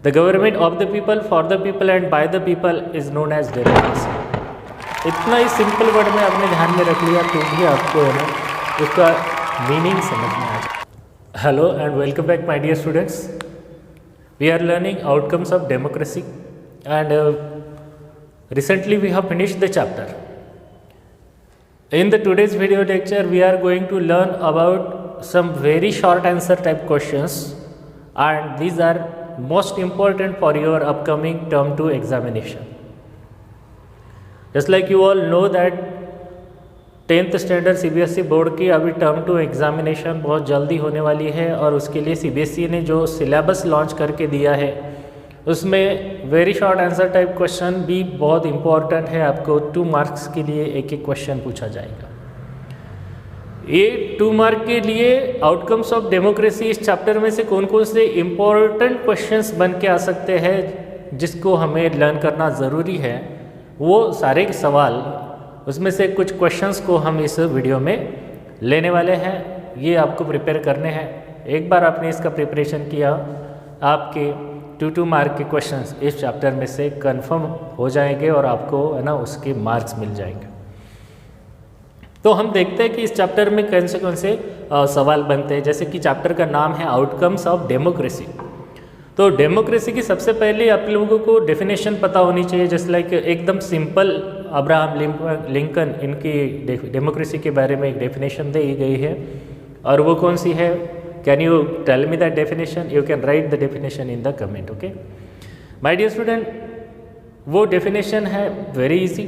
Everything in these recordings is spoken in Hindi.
The government of the people, for the people and by the people is known as democracy. इतना ही सिंपल वर्ड में आपने ध्यान में रख लिया तो भी आपको है ना उसका मीनिंग समझ में आ जाए। Hello and welcome back my dear students, we are learning outcomes of democracy and recently we have finished the chapter. In the today's video lecture we are going to learn about some very short answer type questions, and these are most important for your upcoming term 2 examination. Just like you all know that 10th standard CBSE board की अभी टर्म 2 एग्जामिनेशन बहुत जल्दी होने वाली है, और उसके लिए CBSE ने जो सिलेबस लॉन्च करके दिया है उसमें very short answer type question भी बहुत इंपॉर्टेंट है। आपको 2 मार्क्स के लिए एक एक क्वेश्चन पूछा जाएगा। ये 2 मार्क के लिए आउटकम्स ऑफ डेमोक्रेसी इस चैप्टर में से कौन कौन से इम्पोर्टेंट क्वेश्चंस बन के आ सकते हैं जिसको हमें लर्न करना ज़रूरी है, वो सारे सवाल उसमें से कुछ क्वेश्चंस को हम इस वीडियो में लेने वाले हैं। ये आपको प्रिपेयर करने हैं। एक बार आपने इसका प्रिपरेशन किया, आपके 2 मार्क के क्वेश्चंस इस चैप्टर में से कंफर्म हो जाएंगे और आपको है ना उसके मार्क्स मिल जाएंगे। तो हम देखते हैं कि इस चैप्टर में कौन से सवाल बनते हैं। जैसे कि चैप्टर का नाम है आउटकम्स ऑफ डेमोक्रेसी। तो डेमोक्रेसी की सबसे पहले आप लोगों को डेफिनेशन पता होनी चाहिए। जैसे लाइक एकदम सिंपल अब्राहम लिंकन इनकी डेमोक्रेसी के बारे में एक डेफिनेशन दी गई है, और वो कौन सी है? Can you tell me that definition? You can write the definition in the comment, okay? My dear student, वो definition है very easy.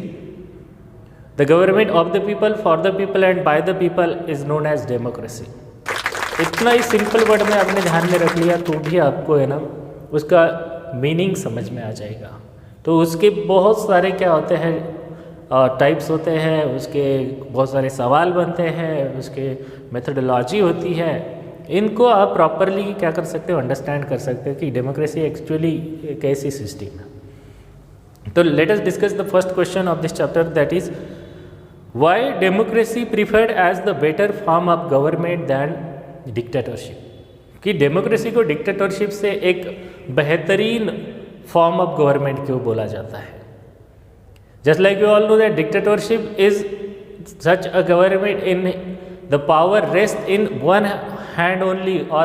The government of the people, for the people and by the people is known as democracy. इतना ही सिंपल वर्ड में आपने ध्यान में रख लिया तो भी आपको है ना उसका मीनिंग समझ में आ जाएगा। तो उसके बहुत सारे क्या होते हैं टाइप्स होते हैं, उसके बहुत सारे सवाल बनते हैं, उसके मेथडोलॉजी होती है। इनको आप प्रॉपरली क्या कर सकते हो, अंडरस्टैंड कर सकते हो कि डेमोक्रेसी एक्चुअली एक ऐसी सिस्टम है। तो let us discuss the first question of this chapter, that is why democracy preferred as the better form of government than dictatorship. कि डेमोक्रेसी को डिक्टेटरशिप से एक बेहतरीन फॉर्म ऑफ गवर्नमेंट क्यों बोला जाता है। Just like you all know that dictatorship is such a government in the power rests in one hand only, or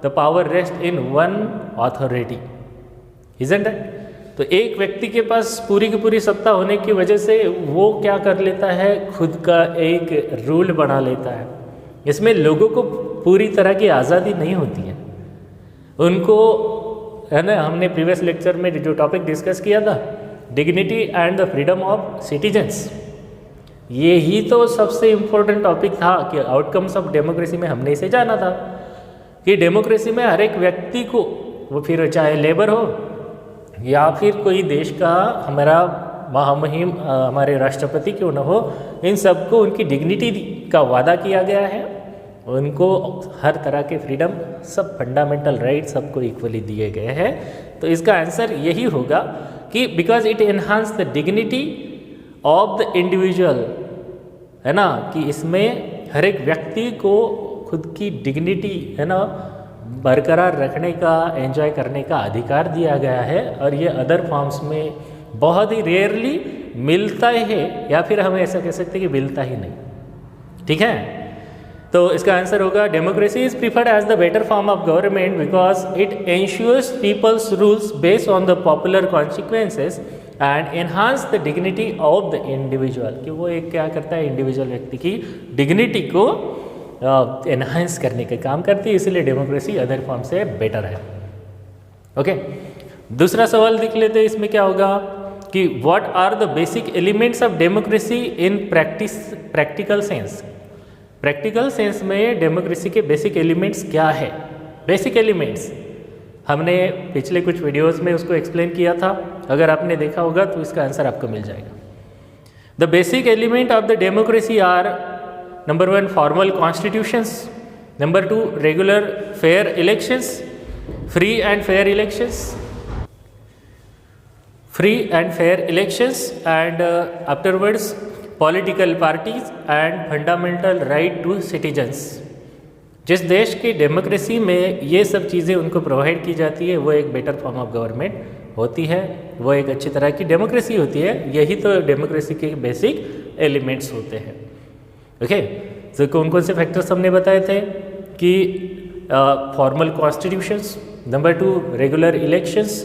the power rests in one authority, isn't it? तो एक व्यक्ति के पास पूरी की पूरी सत्ता होने की वजह से वो क्या कर लेता है, खुद का एक रूल बना लेता है। इसमें लोगों को पूरी तरह की आज़ादी नहीं होती है। उनको है ना, हमने प्रीवियस लेक्चर में जो टॉपिक डिस्कस किया था, dignity and the freedom of citizens, ये ही तो सबसे इम्पोर्टेंट टॉपिक था कि आउटकम्स ऑफ डेमोक्रेसी में हमने इसे जाना था कि डेमोक्रेसी में हर एक व्यक्ति को, वो फिर चाहे लेबर हो या फिर कोई देश का हमारा महामहिम हमारे राष्ट्रपति क्यों न हो, इन सबको उनकी डिग्निटी का वादा किया गया है। उनको हर तरह के फ्रीडम, सब फंडामेंटल राइट सबको इक्वली दिए गए हैं। तो इसका आंसर यही होगा कि because it enhance the dignity of the individual, है ना, कि इसमें हर एक व्यक्ति को खुद की डिग्निटी है ना बरकरार रखने का, एंजॉय करने का अधिकार दिया गया है। और ये अदर फॉर्म्स में बहुत ही रेयरली मिलता है, या फिर हम ऐसा कह सकते हैं कि मिलता ही नहीं। ठीक है, तो इसका आंसर होगा democracy is preferred as the better form of government because it ensures people's rules based on the popular consequences and enhance the dignity of the individual. कि वो एक क्या करता है, इंडिविजुअल व्यक्ति की डिग्निटी को एनहांस करने का काम करती है, इसलिए डेमोक्रेसी अदर फॉर्म से बेटर है। ओके, दूसरा सवाल देख लेते हैं। इसमें क्या होगा कि what are the basic elements of democracy in practical sense. Practical sense में डेमोक्रेसी के बेसिक एलिमेंट्स क्या है। बेसिक एलिमेंट्स हमने पिछले कुछ वीडियोस में उसको एक्सप्लेन किया था, अगर आपने देखा होगा तो इसका आंसर आपको मिल जाएगा। The basic element of the democracy are number 1 formal constitutions, number 2 regular fair elections, free and fair elections and afterwards political parties and fundamental right to citizens. जिस देश की डेमोक्रेसी में ये सब चीज़ें उनको प्रोवाइड की जाती है वो एक बेटर फॉर्म ऑफ गवर्नमेंट होती है, वो एक अच्छी तरह की डेमोक्रेसी होती है। यही तो डेमोक्रेसी के बेसिक एलिमेंट्स होते हैं। ओके, तो कौन कौन से फैक्टर्स हमने बताए थे कि formal constitutions, number 2 regular elections,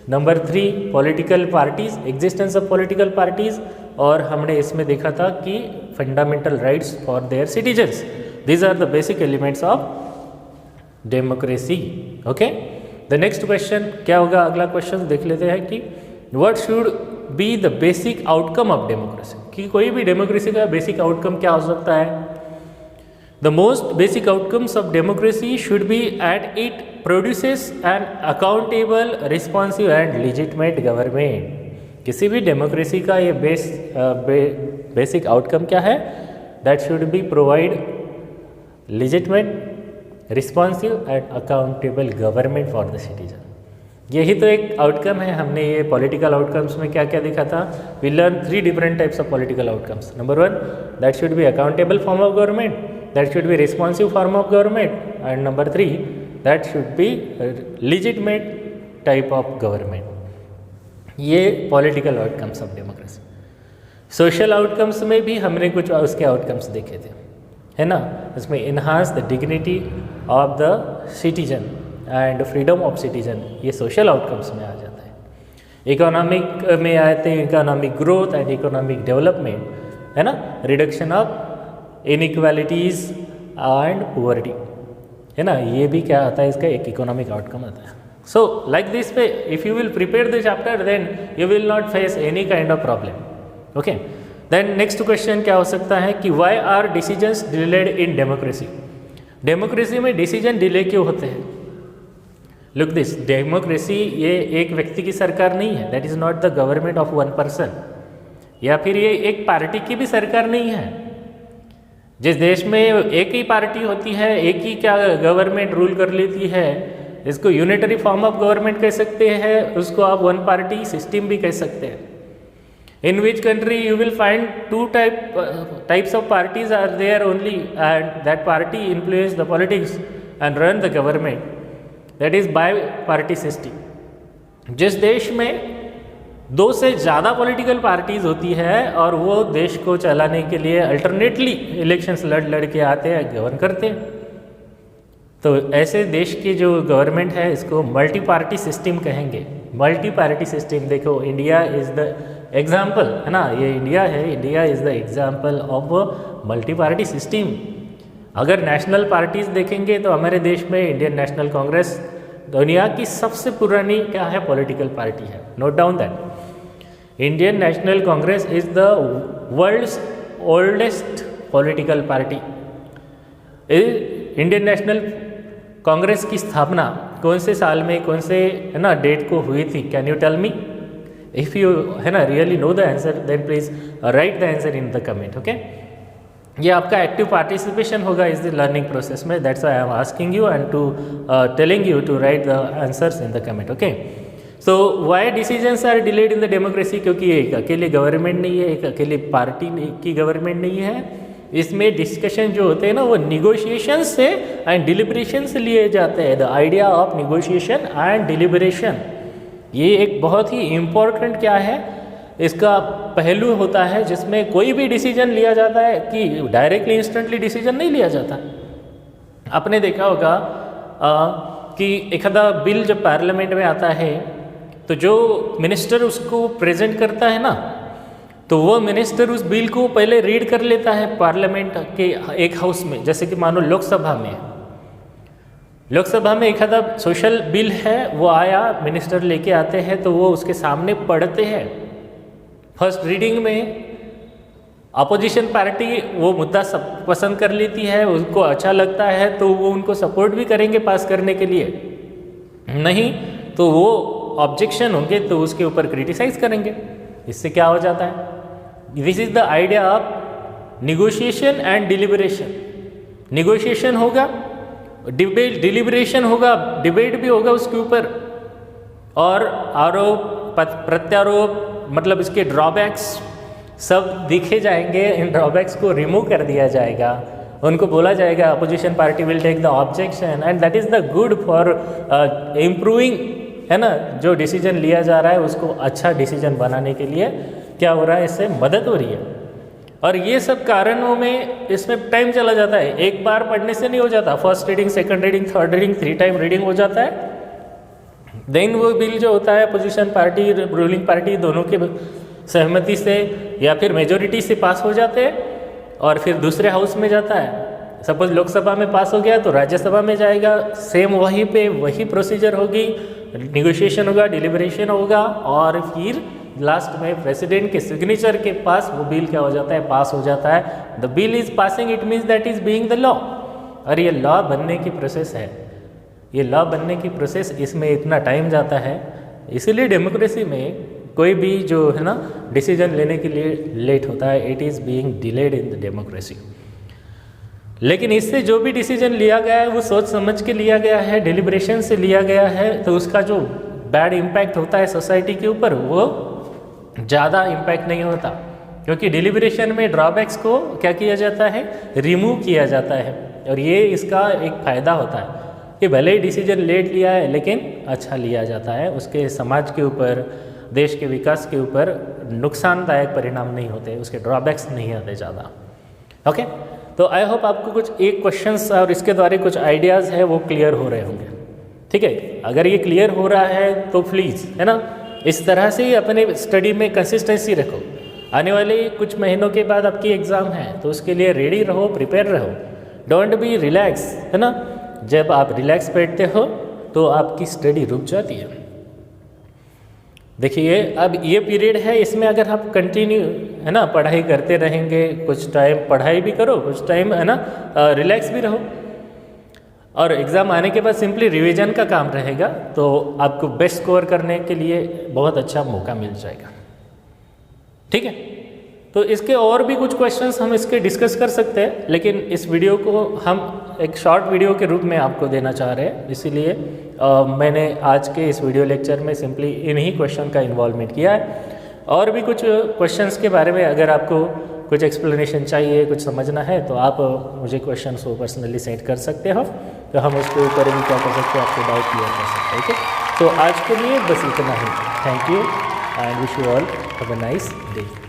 number 3 political parties, existence of political parties, और हमने इसमें देखा था कि fundamental rights for their citizens. These are the basic elements of democracy. Okay? The next question क्या होगा? अगला क्वेश्चन देख लेते हैं कि what should be the basic outcome of democracy? कि कोई भी डेमोक्रेसी का बेसिक आउटकम क्या हो सकता है? The most basic outcomes of democracy should be that it produces an accountable, responsive and legitimate government. किसी भी डेमोक्रेसी का ये बेसिक आउटकम क्या है? That should be provide legitimate, responsive and accountable government for the citizen. यही तो एक आउटकम है। हमने ये पॉलिटिकल आउटकम्स में क्या क्या देखा था? We learn 3 different types of political outcomes. Number 1 that should be accountable form of government, that should be responsive form of government, and number 3 that should be legitimate type of government. ये political outcomes of democracy. Social outcomes में भी हमने कुछ उसके आउटकम्स देखे थे, है ना? इसमें enhance the dignity of the citizen and freedom of citizen, ये सोशल आउटकम्स में आ जाता है। इकोनॉमिक में आते हैं economic growth and economic development, है ना? Reduction of inequalities and poverty, है ना? ये भी क्या आता है? इसका एक इकोनॉमिक आउटकम आता है। So like this way if you will prepare the chapter then you will not face any kind of problem. Okay, then next question क्या हो सकता है कि why are decisions delayed in democracy? Democracy में डिसीजन डिले क्यों होते हैं? लुक दिस, डेमोक्रेसी ये एक व्यक्ति की सरकार नहीं है, that is not the government of one person, या फिर ये एक पार्टी की भी सरकार नहीं है। जिस देश में एक ही पार्टी होती है, एक ही क्या गवर्नमेंट रूल कर लेती है, इसको यूनिटरी फॉर्म ऑफ गवर्नमेंट कह सकते हैं, उसको आप वन पार्टी सिस्टम भी कह सकते हैं। In which country you will find 2 types of parties are there only, and that party influence the politics and run the government, that is by party system. जिस देश में 2 से ज़्यादा पॉलिटिकल पार्टीज होती है और वो देश को चलाने के लिए अल्टरनेटली इलेक्शंस लड़ के आते हैं, गवर्न करते हैं, तो ऐसे देश की जो गवर्नमेंट है इसको मल्टी पार्टी सिस्टम कहेंगे। मल्टी पार्टी सिस्टम, देखो इंडिया इज़ द एग्जाम्पल, है ना? ये इंडिया है, India is the example of multi party system. अगर नेशनल पार्टीज देखेंगे तो हमारे देश में इंडियन नेशनल कांग्रेस दुनिया की सबसे पुरानी क्या है? पॉलिटिकल पार्टी है। Note down that Indian National Congress is the world's oldest political party. Indian National Congress की स्थापना कौन से साल में, कौन से, है ना, डेट को हुई थी? Can you tell me? If you, है ना, really know the answer, then please write the answer in the comment. Okay? ये आपका एक्टिव पार्टिसिपेशन होगा इस लर्निंग प्रोसेस में। That's why I am asking you and to telling you to write the answers in the comment. Okay, so why decisions are delayed in the democracy? क्योंकि एक अकेले गवर्नमेंट नहीं है, एक अकेले पार्टी की गवर्नमेंट नहीं है। इसमें डिस्कशन जो होते हैं ना, वो निगोशिएशन से एंड डिलिब्रेशन से लिए जाते हैं। The idea of negotiation and deliberation, ये एक बहुत ही इम्पोर्टेंट क्या है, इसका पहलू होता है जिसमें कोई भी डिसीजन लिया जाता है कि डायरेक्टली इंस्टेंटली डिसीजन नहीं लिया जाता। आपने देखा होगा कि एक आधा बिल जब पार्लियामेंट में आता है तो जो मिनिस्टर उसको प्रेजेंट करता है ना, तो वो मिनिस्टर उस बिल को पहले रीड कर लेता है पार्लियामेंट के एक हाउस में। जैसे कि मानो लोकसभा में एक आधा सोशल बिल है, वो आया, मिनिस्टर लेके आते हैं तो वो उसके सामने पढ़ते हैं। फर्स्ट रीडिंग में अपोजिशन पार्टी वो मुद्दा सब पसंद कर लेती है, उसको अच्छा लगता है तो वो उनको सपोर्ट भी करेंगे पास करने के लिए, नहीं तो वो ऑब्जेक्शन होंगे तो उसके ऊपर क्रिटिसाइज करेंगे। इससे क्या हो जाता है? This is the idea of negotiation and डिलिबरेशन। Negotiation होगा, डिलिबरेशन होगा, डिबेट भी होगा उसके ऊपर, और आरोप प्रत्यारोप मतलब इसके ड्रॉबैक्स सब दिखे जाएंगे। इन ड्रॉबैक्स को रिमूव कर दिया जाएगा उनको बोला जाएगा opposition party will take the objection and that is the good for improving, है ना, जो डिसीजन लिया जा रहा है उसको अच्छा डिसीजन बनाने के लिए क्या हो रहा है, इससे मदद हो रही है। और ये सब कारणों में इसमें टाइम चला जाता है, एक बार पढ़ने से नहीं हो जाता, first reading, second reading, third reading, 3 time reading हो जाता है। देन वो बिल जो होता है अपोजिशन पार्टी रूलिंग पार्टी दोनों के सहमति से या फिर मेजोरिटी से पास हो जाते हैं और फिर दूसरे हाउस में जाता है। सपोज लोकसभा में पास हो गया तो राज्यसभा में जाएगा, सेम वहीं पे वही प्रोसीजर होगी, निगोशिएशन होगा, डिलिब्रेशन होगा और फिर लास्ट में प्रेसिडेंट के सिग्नेचर के पास वो बिल क्या हो जाता है, पास हो जाता है। The bill is passing, it means that is being the law. और ये लॉ बनने की प्रोसेस है, ये लॉ बनने की प्रोसेस, इसमें इतना टाइम जाता है। इसीलिए डेमोक्रेसी में कोई भी जो है ना डिसीजन लेने के लिए लेट होता है, it is being delayed in the democracy. लेकिन इससे जो भी डिसीजन लिया गया है वो सोच समझ के लिया गया है, डिलिब्रेशन से लिया गया है, तो उसका जो बैड इम्पैक्ट होता है सोसाइटी के ऊपर वो ज़्यादा इम्पैक्ट नहीं होता, क्योंकि डिलिब्रेशन में ड्रॉबैक्स को क्या किया जाता है, रिमूव किया जाता है। और ये इसका एक फ़ायदा होता है कि भले ही डिसीजन लेट लिया है लेकिन अच्छा लिया जाता है, उसके समाज के ऊपर, देश के विकास के ऊपर नुकसानदायक परिणाम नहीं होते, उसके ड्रॉबैक्स नहीं आते ज़्यादा। ओके, तो आई होप आपको कुछ एक क्वेश्चंस और इसके द्वारा कुछ आइडियाज़ है वो क्लियर हो रहे होंगे। ठीक है, अगर ये क्लियर हो रहा है तो प्लीज़, है ना, इस तरह से ही अपने स्टडी में कंसिस्टेंसी रखो। आने वाले कुछ महीनों के बाद आपकी एग्ज़ाम है तो उसके लिए रेडी रहो, प्रिपेयर रहो, डोंट बी रिलैक्स, है ना। जब आप रिलैक्स बैठते हो तो आपकी स्टडी रुक जाती है। देखिए अब ये पीरियड है, इसमें अगर आप कंटिन्यू, है ना, पढ़ाई करते रहेंगे, कुछ टाइम पढ़ाई भी करो, कुछ टाइम, है ना, रिलैक्स भी रहो, और एग्ज़ाम आने के बाद सिंपली रिवीजन का काम रहेगा, तो आपको बेस्ट स्कोर करने के लिए बहुत अच्छा मौका मिल जाएगा। ठीक है, तो इसके और भी कुछ क्वेश्चंस हम इसके डिस्कस कर सकते हैं, लेकिन इस वीडियो को हम एक शॉर्ट वीडियो के रूप में आपको देना चाह रहे हैं, इसीलिए मैंने आज के इस वीडियो लेक्चर में सिंपली इन्हीं क्वेश्चन का इन्वॉल्वमेंट किया है। और भी कुछ क्वेश्चंस के बारे में अगर आपको कुछ एक्सप्लेनेशन चाहिए, कुछ समझना है, तो आप मुझे क्वेश्चंस को पर्सनली सेंड कर सकते हो, तो हम उसके ऊपर भी क्या कर सकते हैं, आपको डाउट क्लियर कर सकते हैं। ओके, तो आज के लिए बस इतना ही। Thank you and wish you all have a nice day.